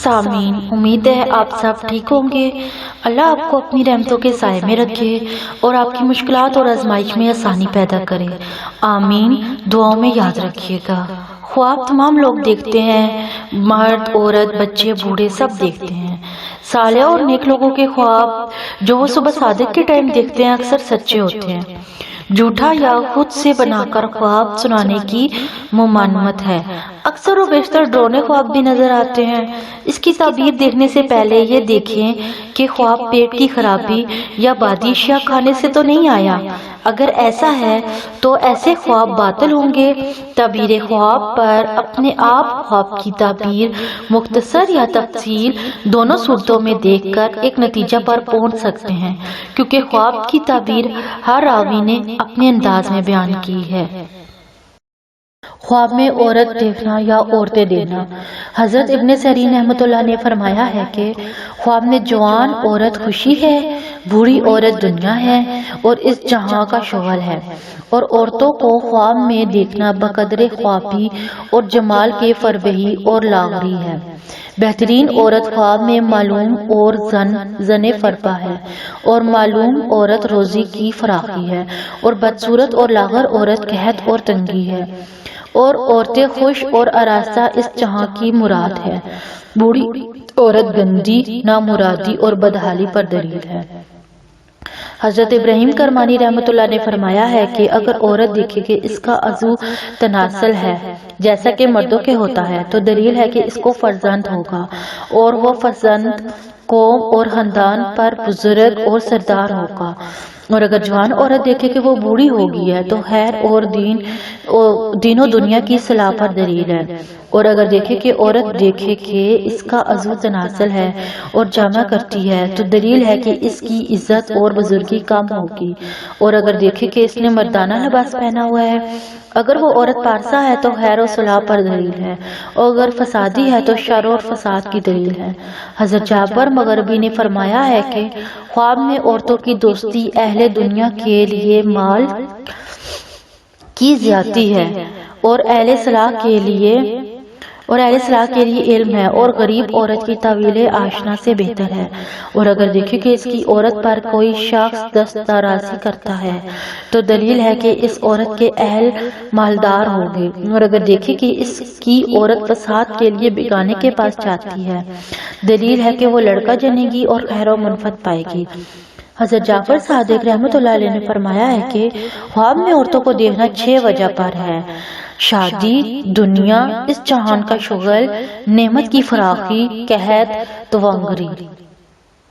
سامعین، امید ہے آپ سب ٹھیک ہوں گے۔ اللہ آپ کو اپنی رحمتوں کے سائے میں رکھے اور آپ کی مشکلات اور آزمائش میں آسانی پیدا کرے، آمین۔ دعاؤں میں یاد رکھیے گا۔ خواب تمام لوگ دیکھتے ہیں، مرد، عورت، بچے، بوڑھے سب دیکھتے ہیں۔ صالح اور نیک لوگوں کے خواب جو وہ صبح صادق کے ٹائم دیکھتے ہیں اکثر سچے ہوتے ہیں۔ جھوٹا یا خود سے بنا کر خواب سنانے کی ممانعت ہے۔ اکثر و بیشتر ڈراؤنے خواب بھی نظر آتے ہیں۔ اس کی تعبیر دیکھنے سے پہلے یہ دیکھیں کہ خواب پیٹ کی خرابی یا بادی اشیاء کھانے سے تو نہیں آیا۔ اگر ایسا ہے تو ایسے خواب باطل ہوں گے۔ تعبیر خواب پر اپنے آپ خواب کی تعبیر مختصر یا تفصیل دونوں صورتوں میں دیکھ کر ایک نتیجہ پر پہنچ سکتے ہیں، کیونکہ خواب کی تعبیر ہر راوی نے اپنے انداز میں بیان کی ہے۔ خواب میں عورت دیکھنا یا عورتیں دیکھنا۔ حضرت ابن سیرین رحمۃ اللہ نے فرمایا ہے کہ خواب میں جوان عورت خوشی ہے، بوڑھی عورت دنیا ہے اور اس جہاں کا شغل ہے، اور عورتوں کو خواب میں دیکھنا بقدر خوابی اور جمال کے فربہی اور لاغری ہے۔ بہترین عورت خواب میں معلوم اور زن فربہ ہے، اور معلوم عورت روزی کی فراخی ہے، اور بدصورت اور لاغر عورت قحط اور تنگی ہے، اور عورتیں خوش اور آراستہ اس جہاں کی مراد ہے۔ بوڑھی عورت گندی، نامرادی اور بدحالی پر دلیل ہے۔ حضرت ابراہیم کرمانی رحمۃ اللہ نے فرمایا ہے کہ اگر عورت دیکھے کہ اس کا عضو تناسل ہے جیسا کہ مردوں کے ہوتا ہے تو دلیل ہے کہ اس کو فرزند ہوگا، اور وہ فرزند قوم اور خاندان پر بزرگ اور سردار ہوگا۔ اور اگر جوان عورت دیکھے کہ وہ بوڑھی ہو گئی ہے تو خیر اور دین و دنیا کی صلاح پر دلیل ہے۔ اور اگر دیکھے کہ عورت دیکھے کہ اس کا عضو تناسل ہے اور جامع کرتی ہے تو دلیل ہے کہ اس کی عزت اور بزرگی کم ہوگی۔ اور اگر دیکھے کہ اس نے مردانہ لباس پہنا ہوا ہے، اگر وہ عورت پارسا ہے تو خیر و صلاح پر دلیل ہے، اور اگر فسادی ہے تو شر اور فساد کی دلیل ہے۔ حضرت جابر مغربی نے فرمایا ہے کہ خواب میں عورتوں کی دوستی اہل دنیا کے لیے مال کی زیادتی ہے، اور اہل صلاح کے لیے علم ہے، اور غریب عورت کی طویل آشنا سے بہتر ہے۔ اور اگر دیکھے کہ اس کی عورت پر کوئی شخص دست درازی کرتا ہے تو دلیل ہے کہ اس عورت کے اہل مالدار ہوں گے۔ اور اگر دیکھے کہ اس کی عورت فساد کے لیے بیگانے کے پاس جاتی ہے، دلیل ہے کہ وہ لڑکا جنے گی اور خیر و منفعت پائے گی۔ حضرت جعفر صادق رحمۃ اللہ علیہ نے فرمایا ہے کہ خواب میں عورتوں کو دیکھنا 6 وجہ پر ہے: شادی، دنیا، اس جہان کا شغل، نعمت کی فراخی، قحط، توانگری۔